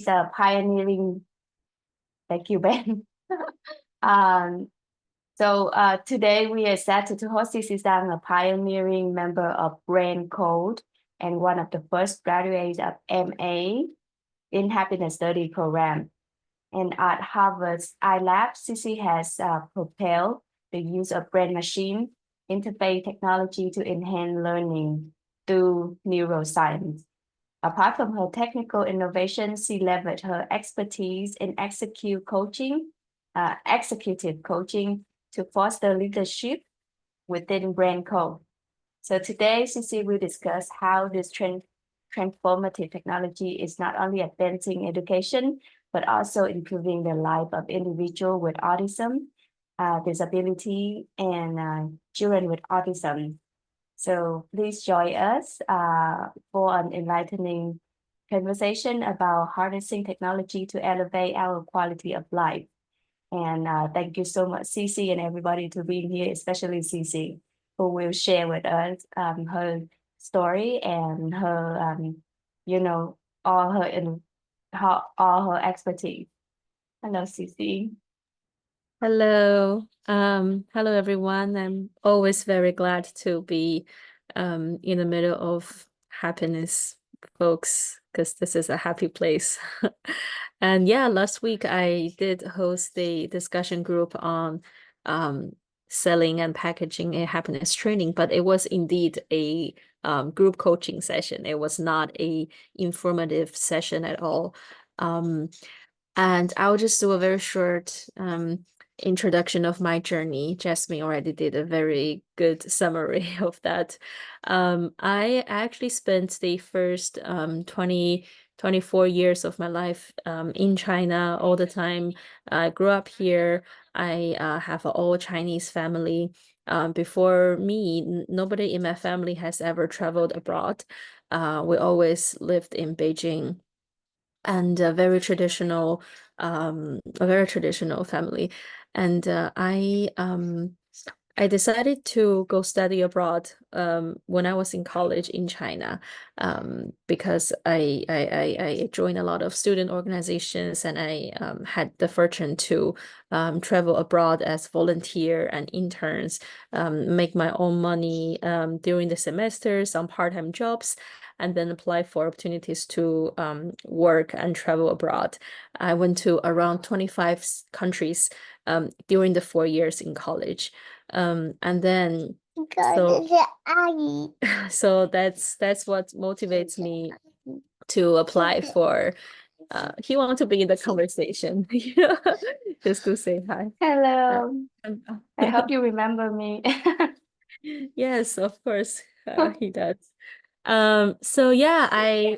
a pioneering, thank you, Ben. um, today we are excited to host Cici Zhang, a pioneering member of BrainCo and one of the first graduates of MA in Happiness Study program. And at Harvard's iLab, Cici has propelled the use of brain-machine interface technology to enhance learning through neuroscience. Apart from her technical innovation, she leveraged her expertise in executive coaching to foster leadership within BrainCo. So today, Cici will discuss how this transformative technology is not only advancing education, but also improving the life of individuals with autism, disability, and children with autism. So please join us for an enlightening conversation about harnessing technology to elevate our quality of life. And thank you so much, Cici, and everybody to being here, especially Cici, who will share with us her story and her, all all her expertise. Hello, Cici. Hello. Hello everyone. I'm always very glad to be in the middle of happiness, folks, because this is a happy place. And yeah, last week I did host the discussion group on selling and packaging a happiness training, but it was indeed a group coaching session. It was not a informative session at all. And I'll just do a very short introduction of my journey. Jasmine already did a very good summary of that. I actually spent the first 24 years of my life in China all the time. I grew up here. I have an all Chinese family. Before me, nobody in my family has ever traveled abroad. We always lived in Beijing, and a very traditional family. And I decided to go study abroad when I was in college in China, because I joined a lot of student organizations, and I had the fortune to travel abroad as volunteer and interns, make my own money during the semester, some part-time jobs, and then apply for opportunities to work and travel abroad. I went to around 25 countries during the 4 years in college. And then so that's what motivates me to apply for he wants to be in the conversation. Just to say hi. Hello. I hope you remember me. Yes, of course, he does. So yeah, I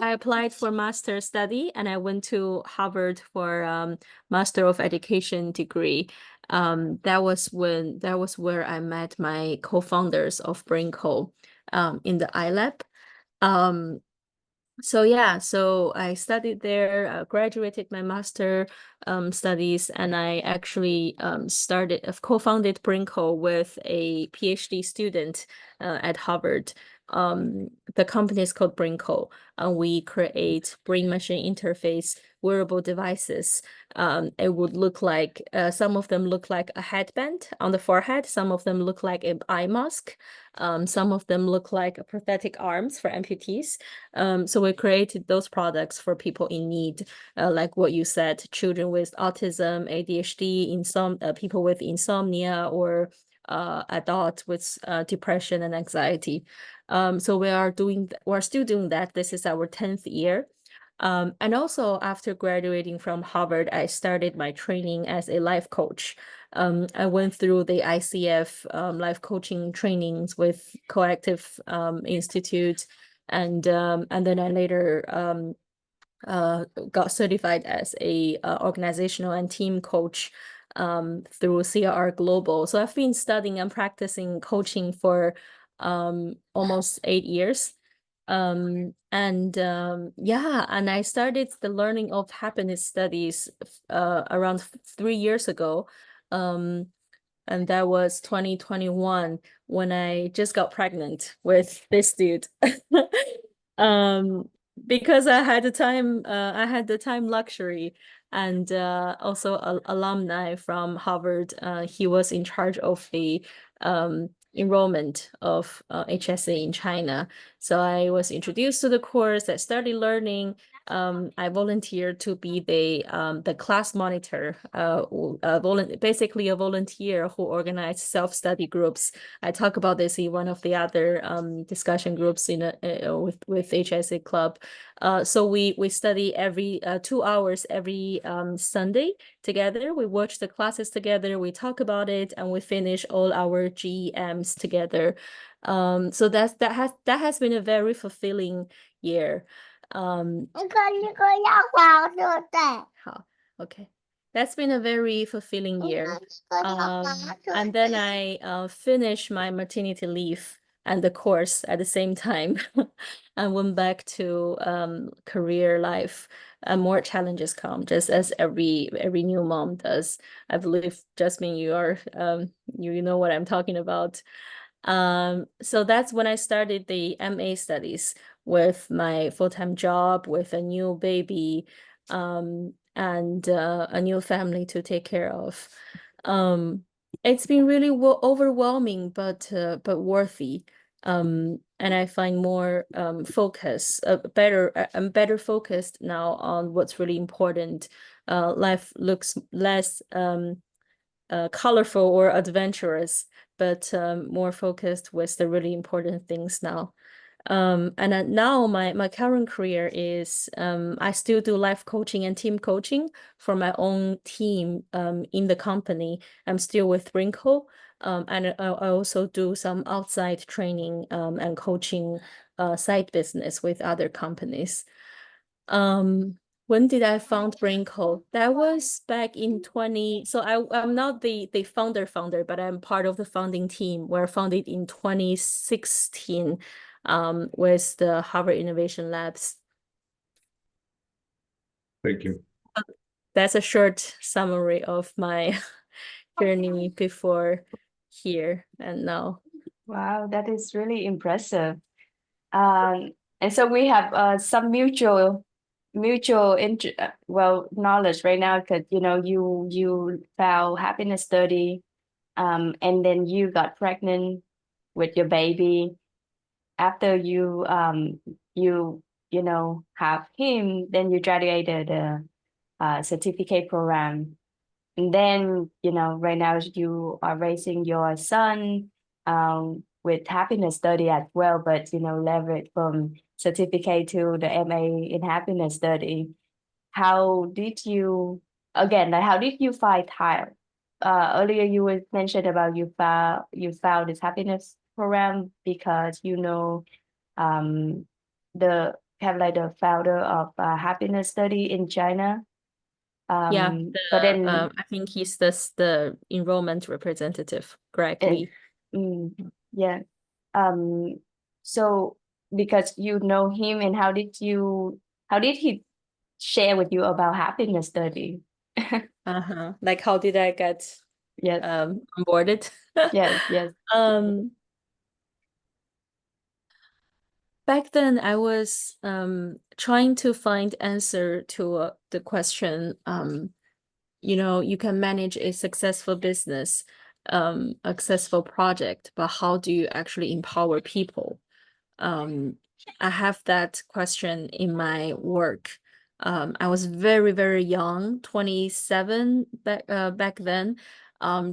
applied for master study, and I went to Harvard for Master of Education degree. That was where I met my co-founders of BrainCo in the iLab. So yeah, so I studied there, graduated my master studies, and I actually co-founded BrainCo with a PhD student at Harvard. The company is called BrainCo, and we create brain-machine interface wearable devices. It would look like some of them look like a headband on the forehead, some of them look like an eye mask, some of them look like prosthetic arms for amputees. So we created those products for people in need, like what you said, children with autism, ADHD, people with insomnia, or adults with depression and anxiety. So we're still doing that. This is our 10th year. And also after graduating from Harvard, I started my training as a life coach. I went through the ICF life coaching trainings with Coactive Institute, and then I later got certified as a organizational and team coach through CRR Global. So I've been studying and practicing coaching for almost 8 years. Yeah, and I started the learning of happiness studies around 3 years ago. And that was 2021 when I just got pregnant with this dude. because I had the time luxury, and also a alumni from Harvard. He was in charge of the enrollment of HSA in China. So I was introduced to the course. I started learning. I volunteered to be the class monitor, basically a volunteer who organized self-study groups. I talk about this in one of the other discussion groups with HSA Club. So we study every 2 hours every Sunday together. We watch the classes together, we talk about it, and we finish all our GEMs together. So that has been a very fulfilling year. 这个要黄色的。好, okay. That's been a very fulfilling year. And then I finished my maternity leave and the course at the same time and went back to career life, and more challenges come, just as every new mom does. I believe, Jasmine, you know what I'm talking about. So that's when I started the MA studies with my full-time job, with a new baby, and a new family to take care of. It's been really overwhelming, but worthy. And I find more focus, I'm better focused now on what's really important. Life looks less colorful or adventurous, but more focused with the really important things now. And now my current career is I still do life coaching and team coaching for my own team in the company. I'm still with BrainCo, and I also do some outside training and coaching side business with other companies. When did I found BrainCo? That was back in 20. So I'm not the founder, but I'm part of the founding team. We're founded in 2016 with the Harvard Innovation Labs. Thank you. That's a short summary of my journey before here and now. Wow, that is really impressive. And so we have some mutual knowledge right now, because you found happiness study, and then you got pregnant with your baby. After you have him, then you graduated a certificate program, and then right now you are raising your son with happiness study as well, but leverage from certificate to the MA in happiness study. How did you find time? Earlier you mentioned about you found this happiness program because the kind of like the founder of happiness study in China. Yeah, But then I think he's the enrollment representative, Greg Lee. Yeah. So because you know him, and how did he share with you about happiness study? Like, how did I get Yes. onboarded? Yes. Back then I was trying to find answer to the question, you can manage a successful business, a successful project, but how do you actually empower people? I have that question in my work. I was very, very young, 27 back then,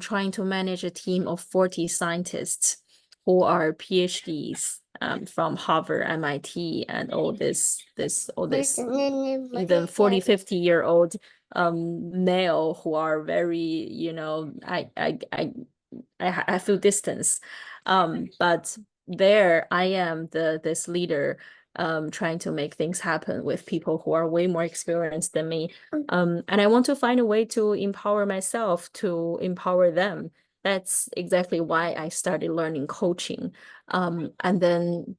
trying to manage a team of 40 scientists who are PhDs from Harvard, MIT, and all this even 40, 50-year-old male who are very, I feel distance. But there I am, this leader, trying to make things happen with people who are way more experienced than me. And I want to find a way to empower myself, to empower them. That's exactly why I started learning coaching. And then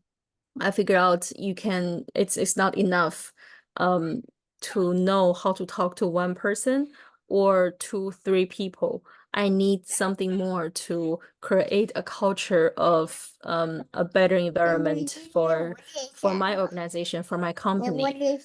I figured out it's not enough to know how to talk to one person or 2-3 people. I need something more to create a culture of a better environment for my organization, for my company.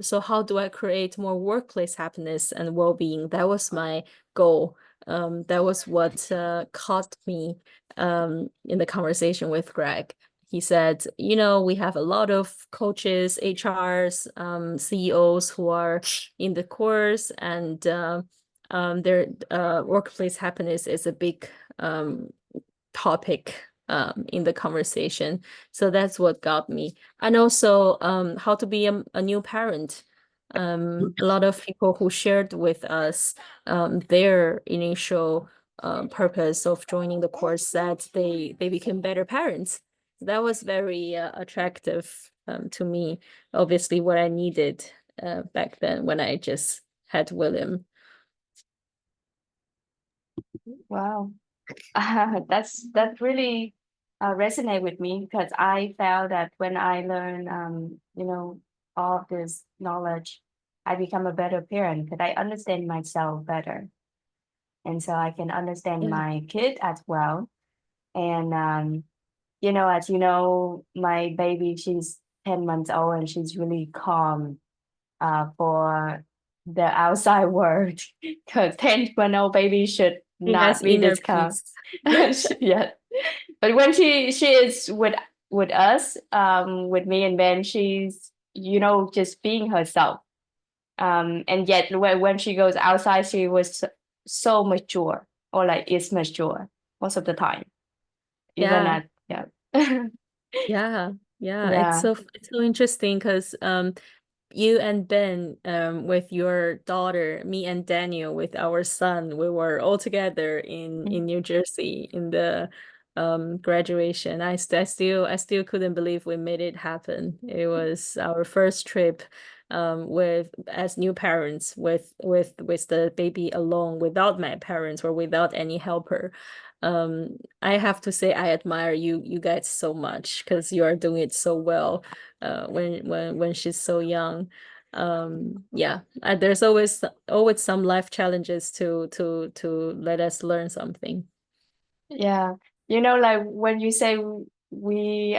So how do I create more workplace happiness and well-being? That was my goal. That was what caught me in the conversation with Greg. He said, you know, we have a lot of coaches, HRs, CEOs who are in the course, and their workplace happiness is a big topic in the conversation. So that's what got me. And also how to be a new parent. A lot of people who shared with us their initial purpose of joining the course said they became better parents. That was very attractive to me. Obviously, what I needed back then when I just had William. Wow. That really resonate with me, because I felt that when I learn you know, all of this knowledge, I become a better parent because I understand myself better, and so I can understand Yeah. my kid as well. And you know, as you know, my baby, she's 10 months old, and she's really calm for the outside world, because 10-month-old baby should She has not be inner this calm. peace. Yeah, but when she is with us, with me and Ben, she's, you know, just being herself. And yet when she goes outside, she was so mature, or like is mature most of the time, even Yeah. at, yeah. Yeah, Yeah. it's so interesting because you and Ben with your daughter, me and Daniel with our son, we were all together in New Jersey in the graduation. I still couldn't believe we made it happen. It was our first trip with as new parents with the baby alone, without my parents or without any helper. I have to say I admire you guys so much because you are doing it so well when she's so young. Yeah, there's always some life challenges to let us learn something. Yeah, you know, like when you say we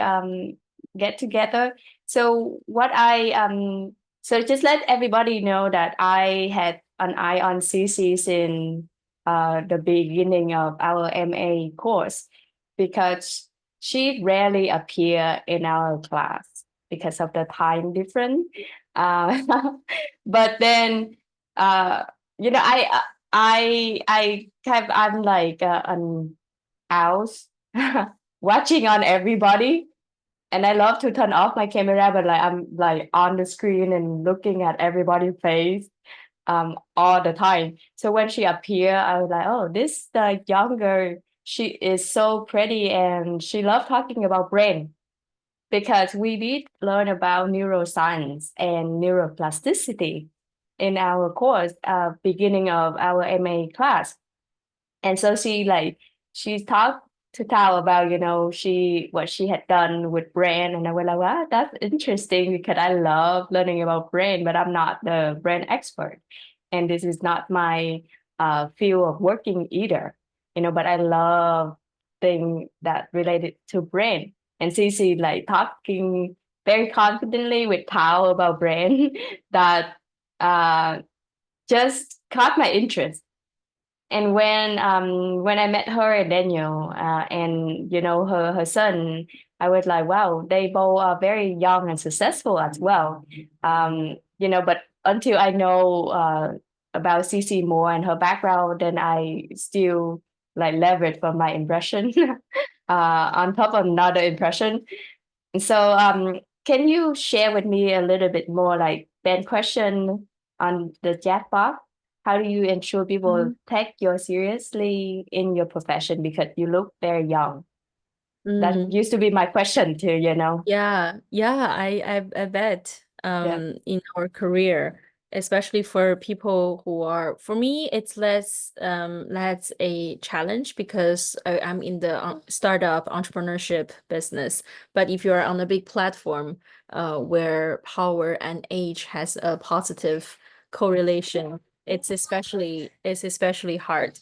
get together, so what I so just let everybody know that I had an eye on Cici in the beginning of our MA course, because she rarely appear in our class because of the time difference. Uh, but then you know, I'm like an house watching on everybody, and I love to turn off my camera, but like I'm like on the screen and looking at everybody's face all the time. So when she appeared, I was like, oh, this the younger, she is so pretty, and she loved talking about brain, because we did learn about neuroscience and neuroplasticity in our course beginning of our MA class. And so she talked to Tao about, you know, what she had done with brain, and I was like, wow, that's interesting, because I love learning about brain, but I'm not the brain expert, and this is not my field of working either, you know. But I love things that related to brain, and Cici like talking very confidently with Tao about brain that just caught my interest. And when I met her and Daniel and you know her son, I was like, wow, they both are very young and successful as well. You know, but until I know about Cici more and her background, then I still like leverage from my impression on top of another impression. And so can you share with me a little bit more, like Ben question on the chat box? How do you ensure people take you seriously in your profession, because you look very young? That used to be my question too, you know. Yeah, I bet Yeah. in our career, especially for people who are, for me it's less a challenge because I'm in the startup entrepreneurship business. But if you're on a big platform where power and age has a positive correlation, it's especially hard.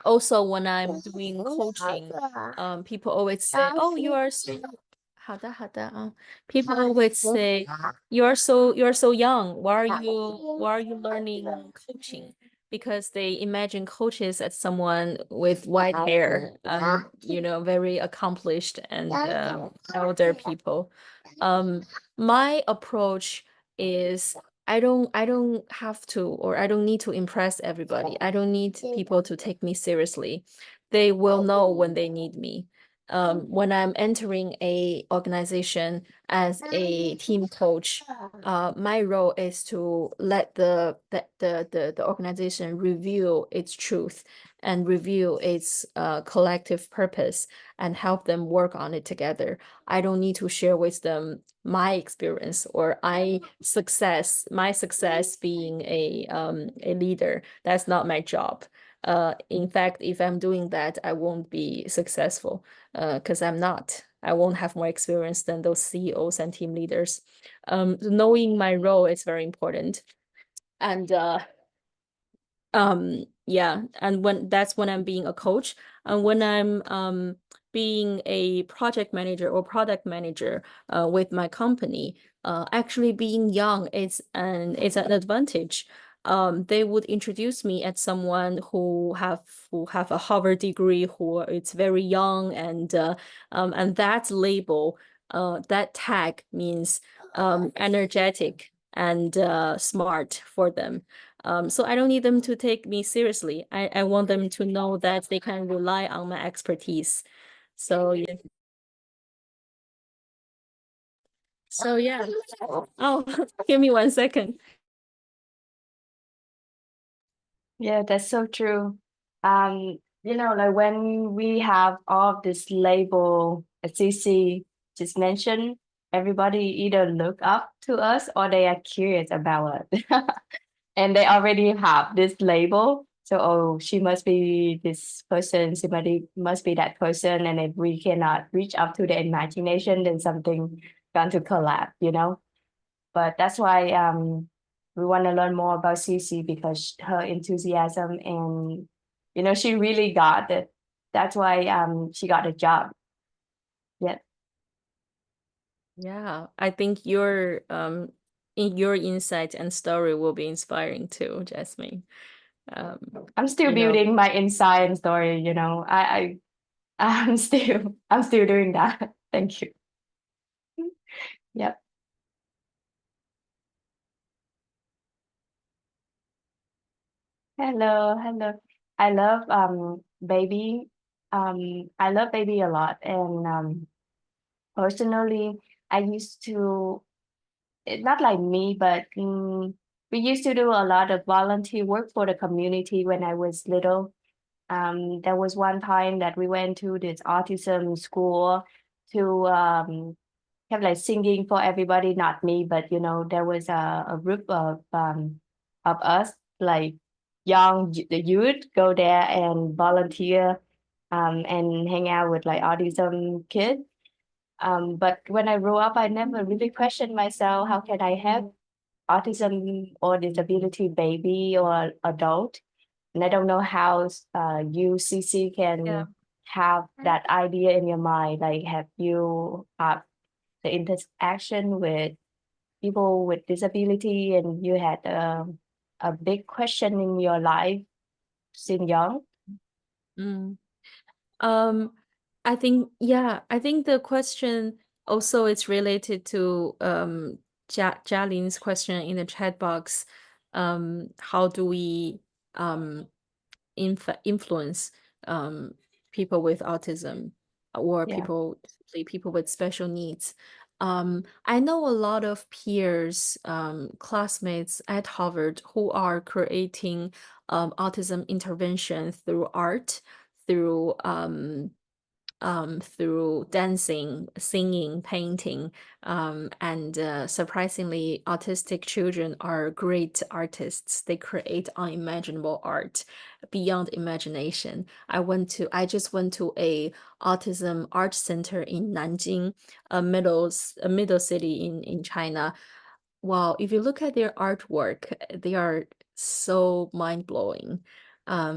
Also when I'm doing coaching, people always say, "Oh, you are so." 好的，好的啊。People always say, you're so young. Why are you learning coaching?" Because they imagine coaches as someone with white hair, very accomplished and elder people. My approach is I don't have to, or I don't need to impress everybody. I don't need people to take me seriously. They will know when they need me. When I'm entering a organization as a team coach, my role is to let the organization reveal its truth and reveal its collective purpose and help them work on it together. I don't need to share with them my experience or my success being a leader. That's not my job. In fact, if I'm doing that, I won't be successful because I'm not. I won't have more experience than those CEOs and team leaders. Knowing my role is very important. And yeah, and when I'm being a coach, and when I'm being a project manager or product manager with my company, actually being young is an advantage. They would introduce me as someone who have a Harvard degree, who is very young, and that label, that tag means energetic and smart for them. So I don't need them to take me seriously. I want them to know that they can rely on my expertise. So yeah. So yeah. Oh, give me 1 second. Yeah, that's so true. Like when we have all this label, as Cici just mentioned, everybody either look up to us or they are curious about us. And they already have this label. So, oh, she must be this person, must be that person. And if we cannot reach up to the imagination, then something going to collapse, But that's why we want to learn more about Cici because her enthusiasm and she really got it. That's why she got a job. Yeah. Yeah, I think your insight and story will be inspiring too, Jasmine. I'm still building my inside and story, I'm still doing that. Thank you. Yep. Hello. I love baby. I love baby a lot, and personally, I used to not like me, but we used to do a lot of volunteer work for the community when I was little. There was one time that we went to this autism school to have like singing for everybody, not me, but there was a group of us, like the youth go there and volunteer and hang out with like autism kids. But when I grew up, I never really questioned myself, how can I help autism or disability baby or adult? And I don't know how you, Cici, can have that idea in your mind. Like, have you had the interaction with people with disability and you had a big question in your life since young? I think the question also is related to Jalin's question in the chat box. How do we influence people with autism or people with special needs? I know a lot of peers, classmates at Harvard who are creating autism intervention through art, through dancing, singing, painting, and surprisingly, autistic children are great artists. They create unimaginable art beyond imagination. I just went to a autism art center in Nanjing, a middle city in China. Wow, if you look at their artwork, they are so mind-blowing.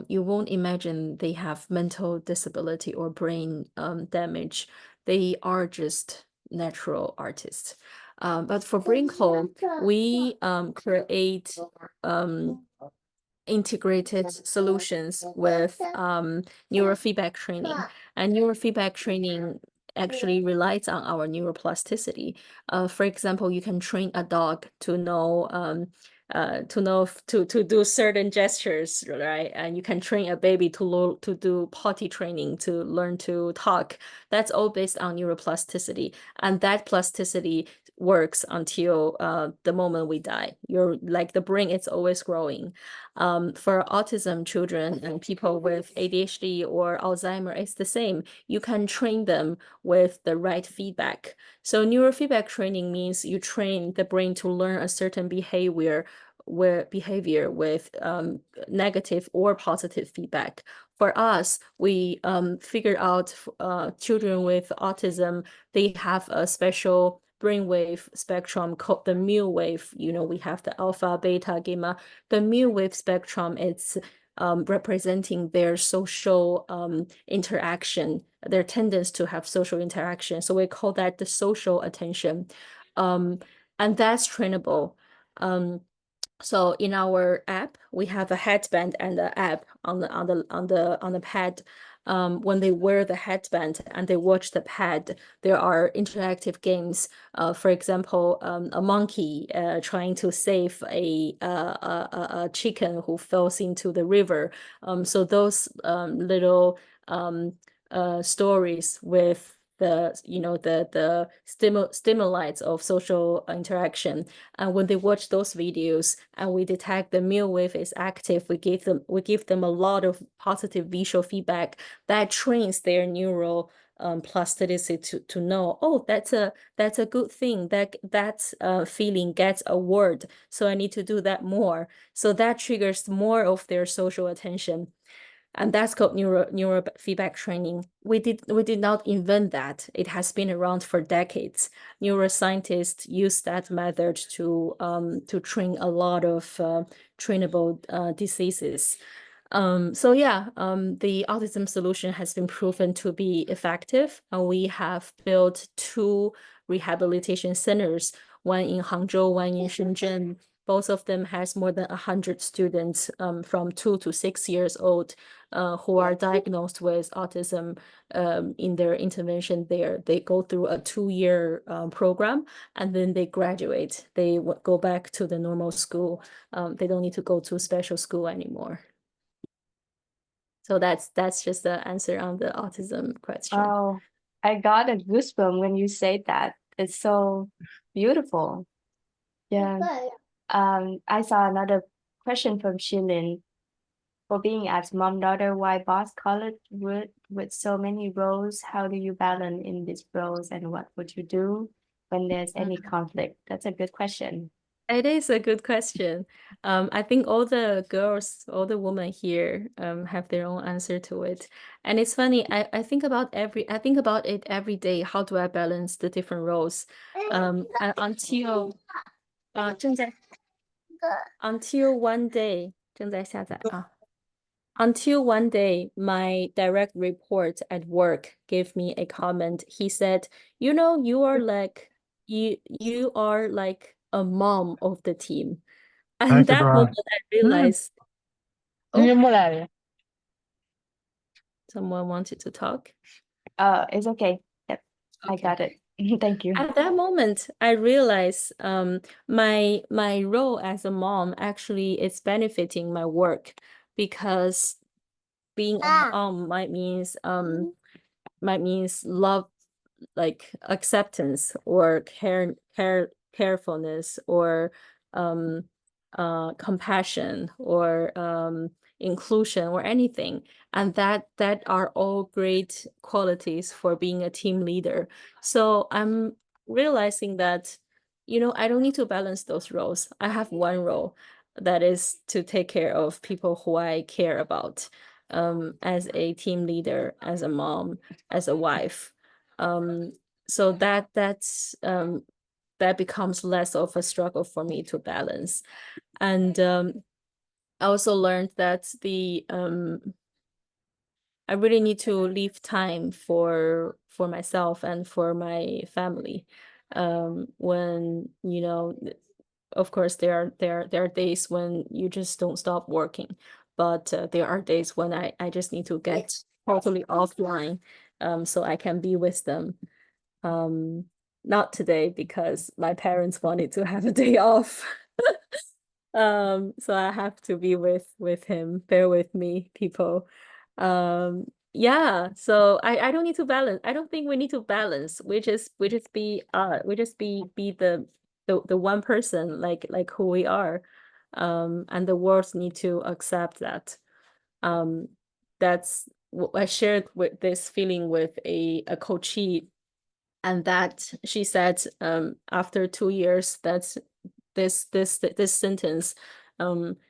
you won't imagine they have mental disability or brain damage. They are just natural artists. But for BrainCo, we create integrated solutions with neurofeedback training. And neurofeedback training actually relies on our neuroplasticity. For example, you can train a dog to know to do certain gestures, right? And you can train a baby to do potty training, to learn to talk. That's all based on neuroplasticity, and that plasticity works until the moment we die. You're like the brain is always growing. For autism children and people with ADHD or Alzheimer, it's the same. You can train them with the right feedback. So neurofeedback training means you train the brain to learn a certain behavior with negative or positive feedback. For us, we figured out children with autism, they have a special brainwave spectrum called the mu wave. You know, we have the alpha, beta, gamma. The mu wave spectrum, it's representing their social interaction, their tendency to have social interaction. So we call that the social attention. And that's trainable. So in our app, we have a headband and the app on the pad. When they wear the headband and they watch the pad, there are interactive games. For example, a monkey trying to save a chicken who falls into the river. So those little stories with the stimuli of social interaction. And when they watch those videos and we detect the mu wave is active, we give them a lot of positive visual feedback that trains their neural plasticity to know, oh, that's a good thing, that feeling gets a word, so I need to do that more. So that triggers more of their social attention. And that's called neurofeedback training. We did not invent that. It has been around for decades. Neuroscientists use that method to train a lot of trainable diseases. So yeah, the autism solution has been proven to be effective. And we have built 2 rehabilitation centers, one in Hangzhou, one in Shenzhen. Both of them has more than 100 students from 2 to 6 years old who are diagnosed with autism. In their intervention there, they go through a 2-year program, and then they graduate. They go back to the normal school. They don't need to go to special school anymore. So that's just the answer on the autism question. Oh, I got a goosebump when you say that. It's so beautiful. Yeah. I saw another question from Shilin. For being as mom-daughter, why boss college with so many roles? How do you balance in these roles, and what would you do when there's any conflict? That's a good question. It is a good question. I think all the girls, all the women here have their own answer to it. And it's funny, I think about it every day. How do I balance the different roles? And until one day, 正在下载啊。Until one day, my direct report at work gave me a comment. He said, "You know, you are like a mom of the team." And that moment I realized, oh, someone wanted to talk. It's okay. Yep, I got it. Thank you. At that moment, I realized my role as a mom actually is benefiting my work, because being a mom might means love, like acceptance or carefulness, or compassion, or inclusion, or anything. And that are all great qualities for being a team leader. So I'm realizing that, I don't need to balance those roles. I have one role, that is to take care of people who I care about, as a team leader, as a mom, as a wife. So that becomes less of a struggle for me to balance. And I also learned that I really need to leave time for myself and for my family. When, you know, of course there are days when you just don't stop working, but there are days when I just need to get totally offline, so I can be with them. Not today because my parents wanted to have a day off. So I have to be with him. Bear with me, people. Yeah, so I don't need to balance. I don't think we need to balance. We just be the one person like who we are. And the world need to accept that. That's what I shared with this feeling with a coachee, and that she said after 2 years, that's this sentence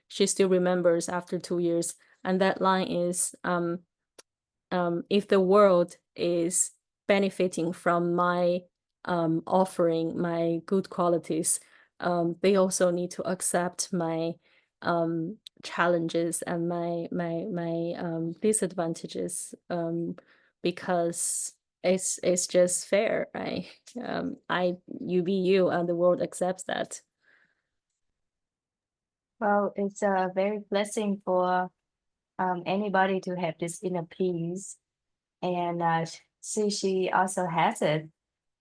she still remembers after 2 years, and that line is if the world is benefiting from my offering my good qualities, they also need to accept my challenges and my disadvantages, because it's just fair, right? You be you and the world accepts that. Well, it's a very blessing for anybody to have this inner peace, and she also has it.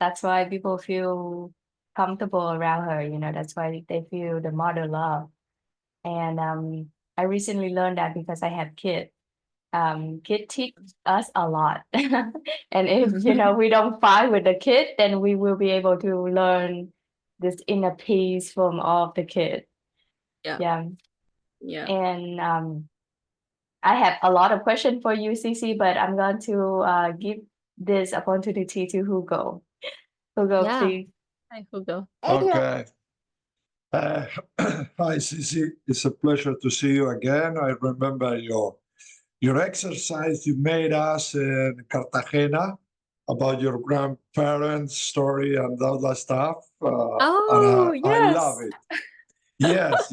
That's why people feel comfortable around her. You know, that's why they feel the mother love. And I recently learned that because I have kids. Kid teach us a lot, and if you know we don't fight with the kid, then we will be able to learn this inner peace from all of the kids. Yeah. And I have a lot of questions for you, Cici, but I'm going to give this opportunity to Hugo. Hugo, Yeah. please. Hi, Hugo. Okay. Hi, Cici. It's a pleasure to see you again. I remember your exercise you made us in Cartagena about your grandparents' story and all that stuff. Oh, I yes. love it. Yes.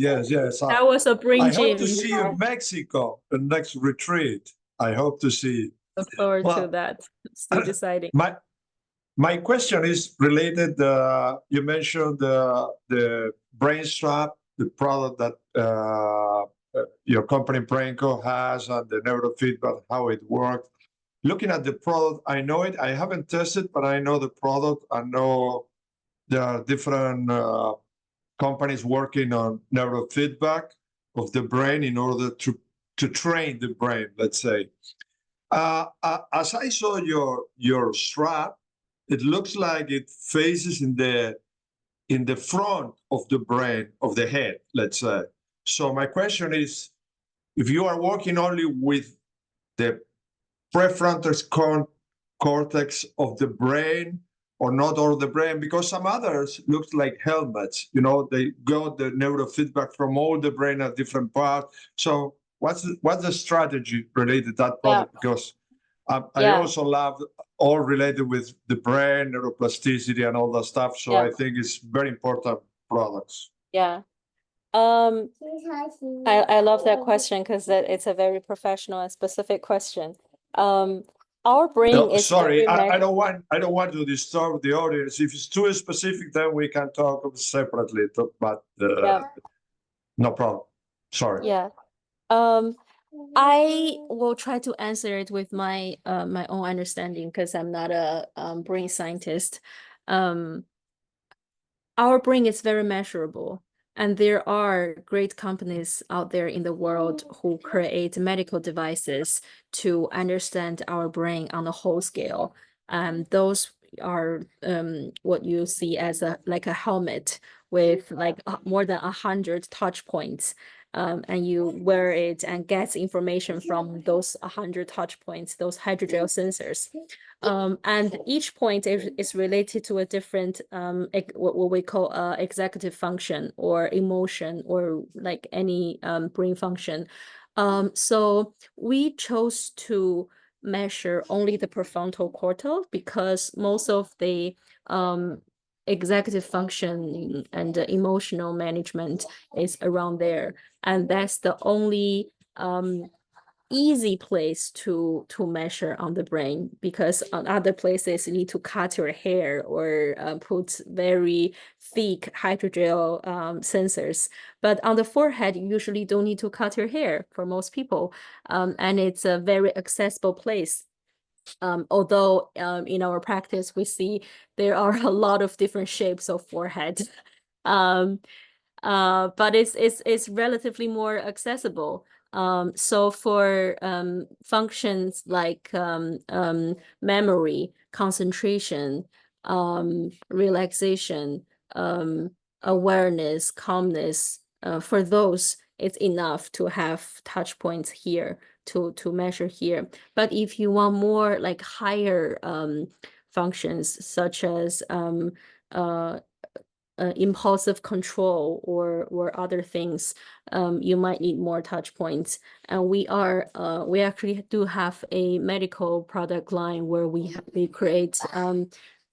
That was a brain I gym. hope to see you in Mexico, the next retreat. I hope to see you. Look forward to Well, that. Still deciding. My question is related. You mentioned the brain strap, the product that your company BrainCo has, and the neurofeedback, how it works. Looking at the product, I know it. I haven't tested, but I know the product. I know there are different companies working on neurofeedback of the brain in order to train the brain, let's say. As I saw your strap, it looks like it faces in the front of the brain, of the head, let's say. So my question is, if you are working only with the prefrontal cortex of the brain, or not all the brain, because some others look like helmets, you know, they got the neurofeedback from all the brain at different parts. So what's the strategy related to that product? Because I also love all related with the brain, neuroplasticity, and all that stuff. So I think it's very important products. Yeah. I love that question because it's a very professional and specific question. Our brain No, is sorry, very I don't want to disturb the audience. If it's too specific, then we can talk separately. But no problem. Sorry. Yeah. I will try to answer it with my my own understanding because I'm not a brain scientist. Our brain is very measurable, and there are great companies out there in the world who create medical devices to understand our brain on a whole scale. Those are what you see as like a helmet with like more than 100 touch points. And you wear it and get information from those 100 touch points, those hydrogel sensors. And each point is related to a different what we call executive function or emotion or like any brain function. So we chose to measure only the prefrontal cortex because most of the executive function and emotional management is around there. And that's the only easy place to measure on the brain, because on other places you need to cut your hair or put very thick hydrogel sensors. But on the forehead, you usually don't need to cut your hair for most people, and it's a very accessible place. Although in our practice, we see there are a lot of different shapes of forehead. But it's relatively more accessible. So for functions like memory, concentration, relaxation, awareness, calmness, for those, it's enough to have touch points here to measure here. But if you want more like higher functions, such as impulsive control or other things, you might need more touch points. And we actually do have a medical product line where we create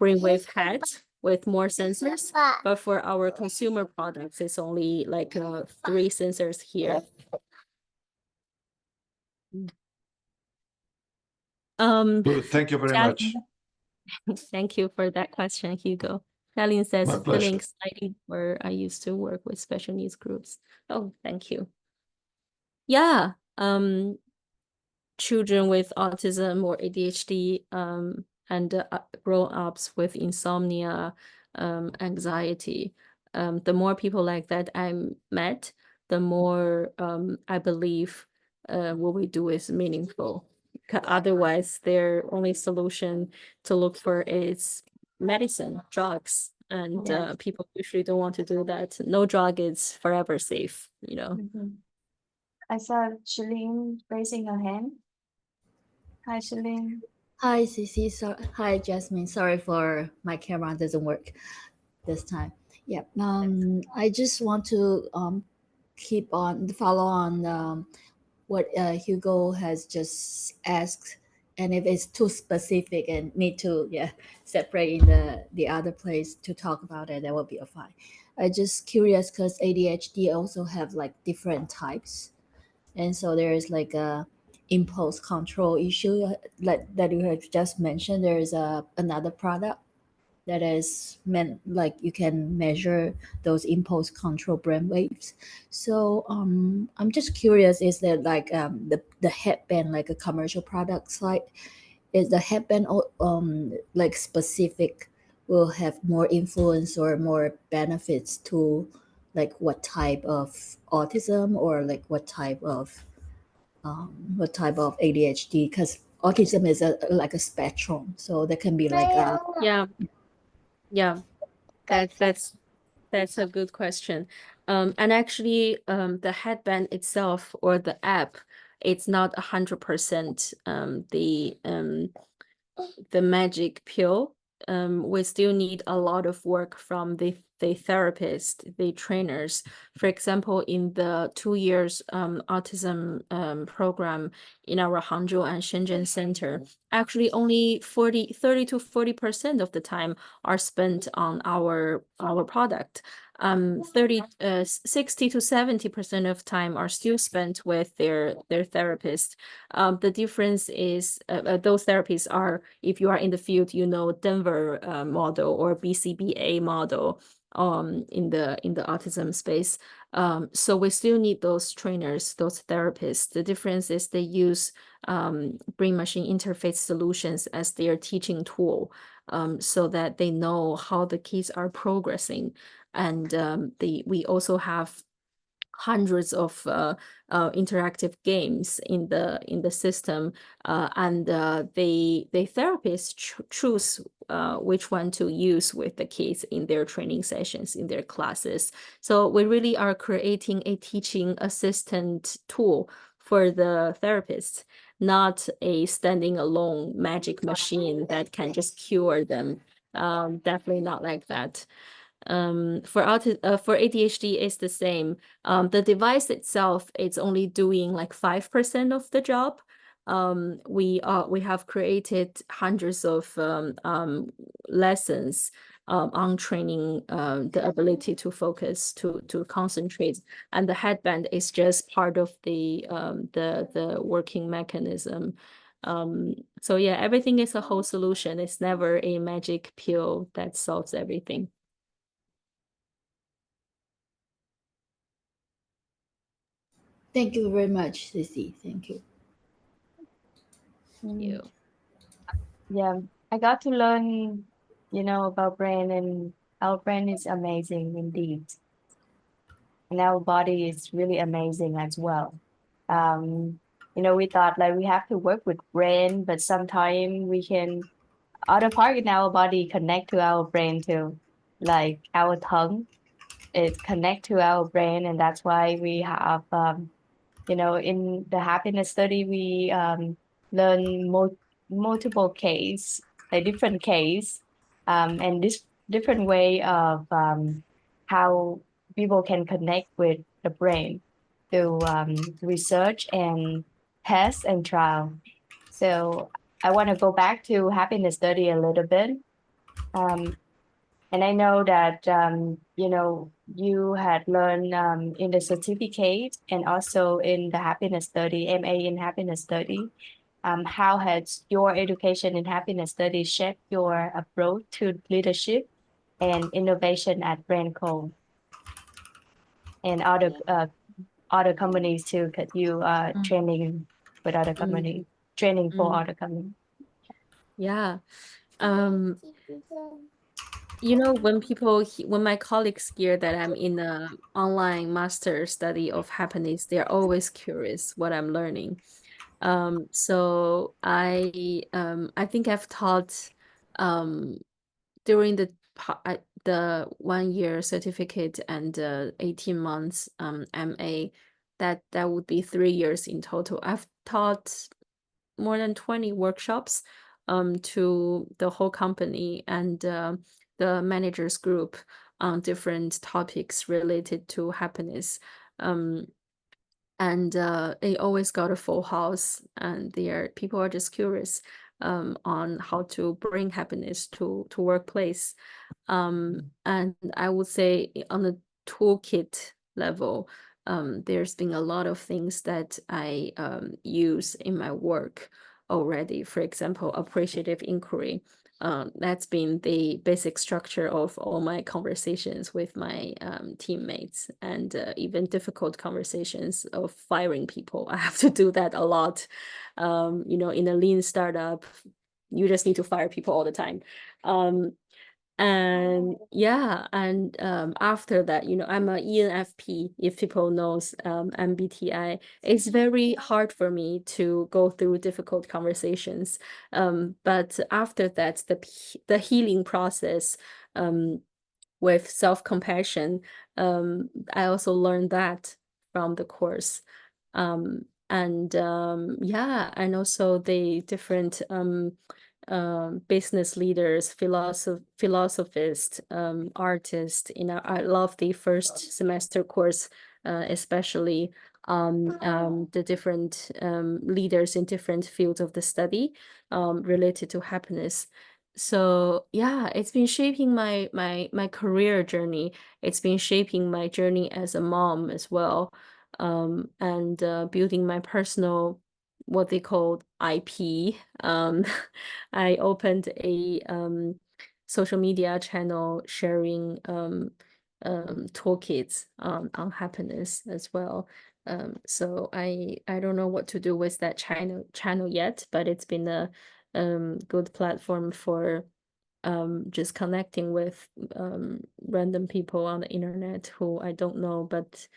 brainwave heads with more sensors. But for our consumer products, it's only like 3 sensors here. Good. Thank you very much. Thank you for that question, Hugo. Kalin says, My pleasure. feeling excited where I used to work with special needs groups. Oh, thank you. Yeah, children with autism or ADHD, and grown-ups with insomnia, anxiety. The more people like that I met, the more I believe what we do is meaningful. Otherwise, their only solution to look for is medicine, drugs, and Yes. people usually don't want to do that. No drug is forever safe, you know. I saw Shalene raising her hand. Hi, Shalene. Hi, Cici. Hi, Jasmine. Sorry for my camera doesn't work this time. Yeah. I just want to follow on what Hugo has just asked, and if it's too specific and need to separate in the other place to talk about it, that would be fine. I just curious because ADHD also have like different types, and so there is like a impulse control issue that you have just mentioned. There is another product that is meant like you can measure those impulse control brain waves. So I'm just curious, is there like the headband, like a commercial product site, is the headband like specific, will have more influence or more benefits to like what type of autism, or like what type of ADHD? Because autism is like a spectrum, so there can be like Yeah, that's a good question. And actually, the headband itself or the app, it's not 100% the magic pill. We still need a lot of work from the therapist, the trainers. For example, in the 2 years autism program in our Hangzhou and Shenzhen center, actually only 30 to 40% of the time are spent on our product. 60 to 70% of time are still spent with their therapist. The difference is those therapies are, if you are in the field, you know, Denver model or BCBA model in the autism space. So we still need those trainers, those therapists. The difference is they use brain-machine interface solutions as their teaching tool, so that they know how the kids are progressing. And we also have hundreds of interactive games in the system, and the therapists choose which one to use with the kids in their training sessions, in their classes. So we really are creating a teaching assistant tool for the therapists, not a standing alone magic machine that can just cure them. Definitely not like that. For ADHD, it's the same. The device itself, it's only doing like 5% of the job. We have created hundreds of lessons on training the ability to focus, to concentrate, and the headband is just part of the working mechanism. So yeah, everything is a whole solution. It's never a magic pill that solves everything. Thank you very much, Cici. Thank you. You. Yeah, I got to learn, about brain, and our brain is amazing indeed. And our body is really amazing as well. We thought like we have to work with brain, but sometimes we can other part in our body connect to our brain too, like our tongue. It connect to our brain, and that's why we have in the happiness study we learn multiple case, like different case, and this different way of how people can connect with the brain through research and test and trial. So I want to go back to happiness study a little bit. And I know that, you had learned in the certificate and also in the happiness study, MA in happiness study. How has your education in happiness study shaped your approach to leadership and innovation at BrainCo and other companies too? Because you are training with other companies, training for other companies. Yeah. When my colleagues hear that I'm in a online master study of happiness, they're always curious what I'm learning. So I think I've taught during the 1 year certificate and 18 months MA, that would be 3 years in total. I've taught more than 20 workshops to the whole company and the managers group on different topics related to happiness. And it always got a full house, and people are just curious on how to bring happiness to workplace. And I would say on the toolkit level, there's been a lot of things that I use in my work already. For example, appreciative inquiry. That's been the basic structure of all my conversations with my teammates, and even difficult conversations of firing people. I have to do that a lot. In a lean startup, you just need to fire people all the time. And yeah, and after that, I'm a ENFP, if people knows MBTI. It's very hard for me to go through difficult conversations. But after that, the healing process with self-compassion, I also learned that from the course. And also the different business leaders, philosophists, artists. I love the first semester course, especially the different leaders in different fields of the study related to happiness. So yeah, it's been shaping my career journey. It's been shaping my journey as a mom as well, and building my personal, what they call IP. I opened a social media channel sharing toolkits on happiness as well. So I don't know what to do with that channel yet, but it's been a good platform for just connecting with random people on the internet who I don't know, but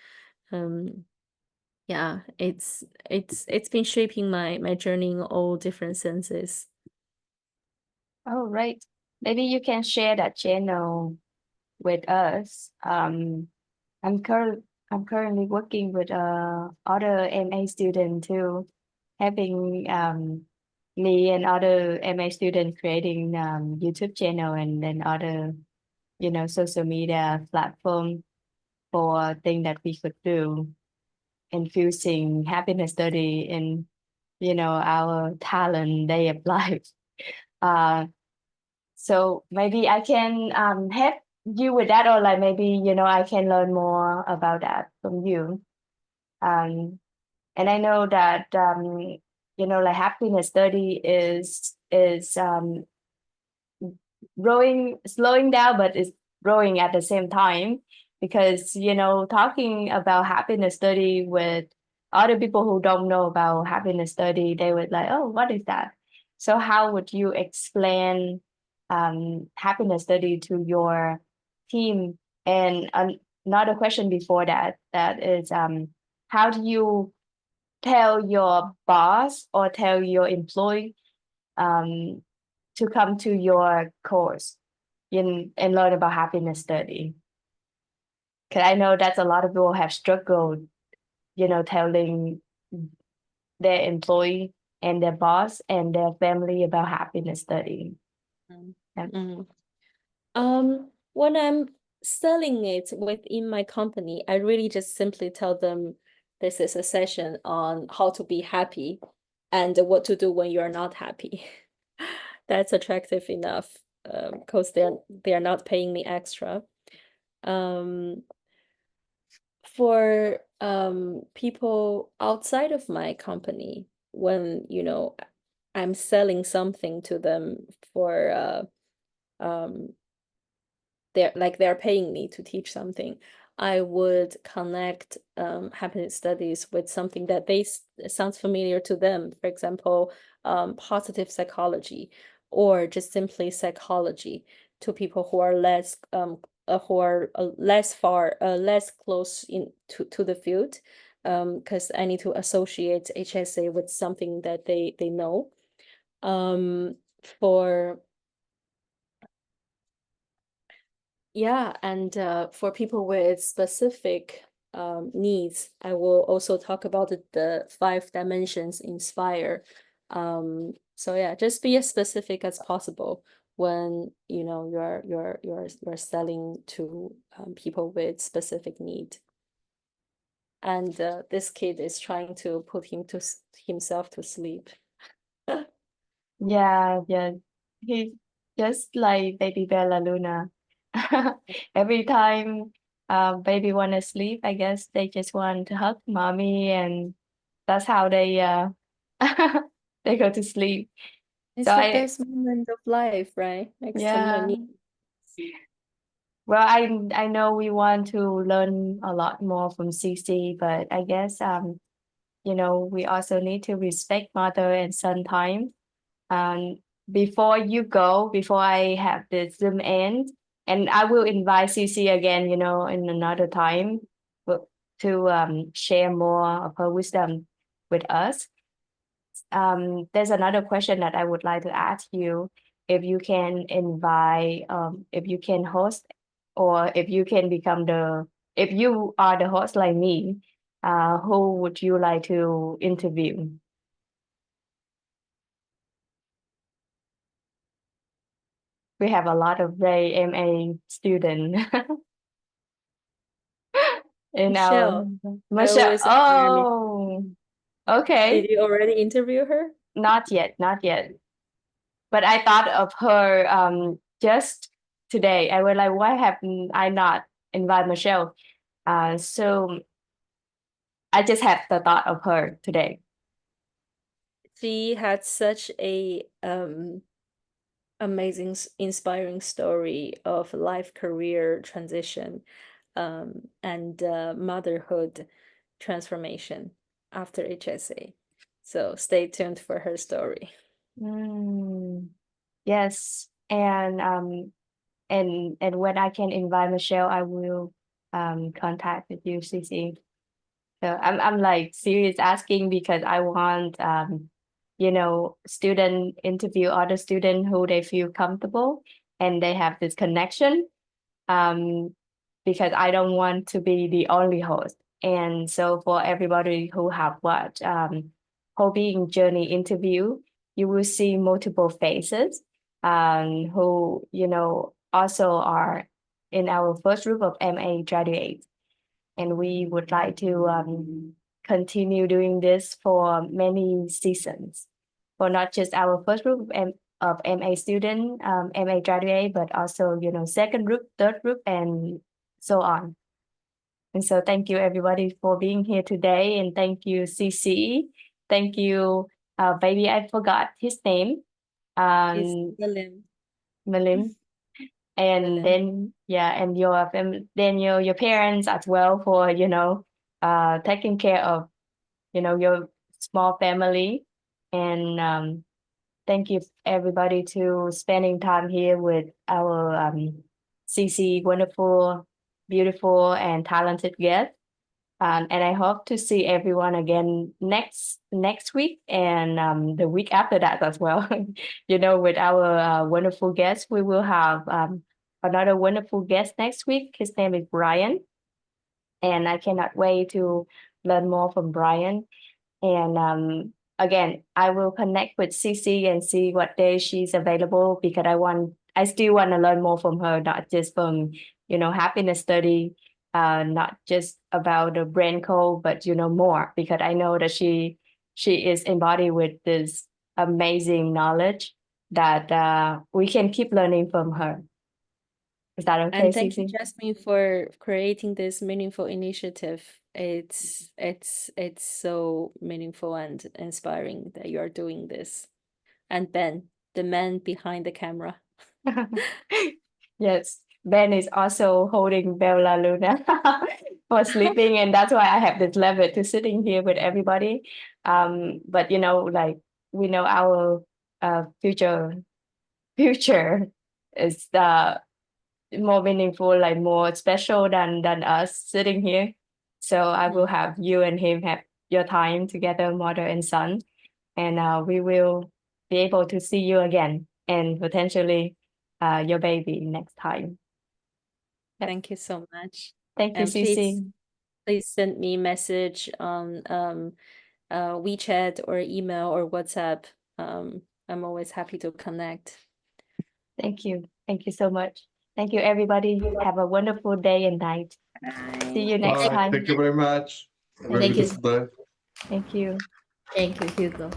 yeah, it's been shaping my journey in all different senses. Oh, right. Maybe you can share that channel with us. I'm currently working with other MA student too, having me and other MA student creating YouTube channel and then other social media platform for things that we could do, infusing happiness study in our talent day of life. So maybe I can help you with that, or like maybe I can learn more about that from you. And I know that like happiness study is slowing down, but it's growing at the same time, because talking about happiness study with other people who don't know about happiness study, they would like, oh, what is that? So how would you explain happiness study to your team? And another question before that is how do you tell your boss or tell your employee to come to your course and learn about happiness study? Because I know that a lot of people have struggled, telling their employee and their boss and their family about happiness study. Yeah. When I'm selling it within my company, I really just simply tell them this is a session on how to be happy and what to do when you're not happy. That's attractive enough, because they're not paying me extra. For people outside of my company, when I'm selling something to them for they're paying me to teach something, I would connect happiness studies with something that sounds familiar to them. For example, positive psychology, or just simply psychology, to people who are less less close to the field, because I need to associate HSA with something that they know. For people with specific needs, I will also talk about the 5 dimensions inspire. Just be as specific as possible when you're selling to people with specific need. And this kid is trying to put himself to sleep. Yeah, he's just like baby Bella Luna. Every time baby want to sleep, I guess they just want to hug mommy, and that's how they they go to sleep. It's the best moment of life, right? Next to mommy. Well, I know we want to learn a lot more from Cici, but I guess we also need to respect mother and son time. Before you go, before I have the Zoom end, and I will invite Cici again, in another time to share more of her wisdom with us. There's another question that I would like to ask you. If you can if you can host, or if you can if you are the host like me, who would you like to interview? We have a lot of Ray MA students in Michelle. Michelle. Oh, okay. Did you already interview her? Not yet. But I thought of her just today. I was like, why haven't I not invite Michelle? So I just had the thought of her today. She had such a amazing, inspiring story of life career transition, and motherhood transformation after HSA. So stay tuned for her story. Yes, and when I can invite Michelle, I will contact with you, Cici. So I'm like serious asking, because I want student interview other student who they feel comfortable and they have this connection, because I don't want to be the only host. And so for everybody who have watched WholeBeinig journey interview, you will see multiple faces who also are in our first group of MA graduates. And we would like to continue doing this for many seasons, for not just our first group of MA student, MA graduate, but also, you know, second group, third group, and so on. And so thank you everybody for being here today. And thank you, Cici. Thank you, baby, I forgot his name. It's William. Malim. And Malim. then, yeah, and your family, then your parents as well for, you know, taking care of, you know, your small family. And thank you everybody to spending time here with our Cici, wonderful, beautiful, and talented guest. And I hope to see everyone again next week and the week after that as well. You know, with our wonderful guest, we will have another wonderful guest next week. His name is Brian, and I cannot wait to learn more from Brian. And again, I will connect with Cici and see what day she's available, because I still want to learn more from her, not just from, you know, happiness study, not just about the BrainCo, but, you know, more, because I know that she is embodied with this amazing knowledge that we can keep learning from her. Is that okay, And thank you, Cici? Jasmine, for creating this meaningful initiative. It's so meaningful and inspiring that you are doing this. And Ben, the man behind the camera. Yes, Ben is also holding Bella Luna for sleeping, and that's why I have this lever to sitting here with everybody. But you know, like, we know our future is more meaningful, like more special than us sitting here. So I will have you and him have your time together, mother and son, and we will be able to see you again, and potentially your baby next time. Yep. Thank you so much. Thank you, And Cici. please send me message on WeChat or email or WhatsApp. I'm always happy to connect. Thank you. Thank you so much. Thank you, everybody. Have a wonderful day and night. See you next Bye. time. Thank you very much. Have a Thank you. beautiful day. Thank you. Thank you, Hugo.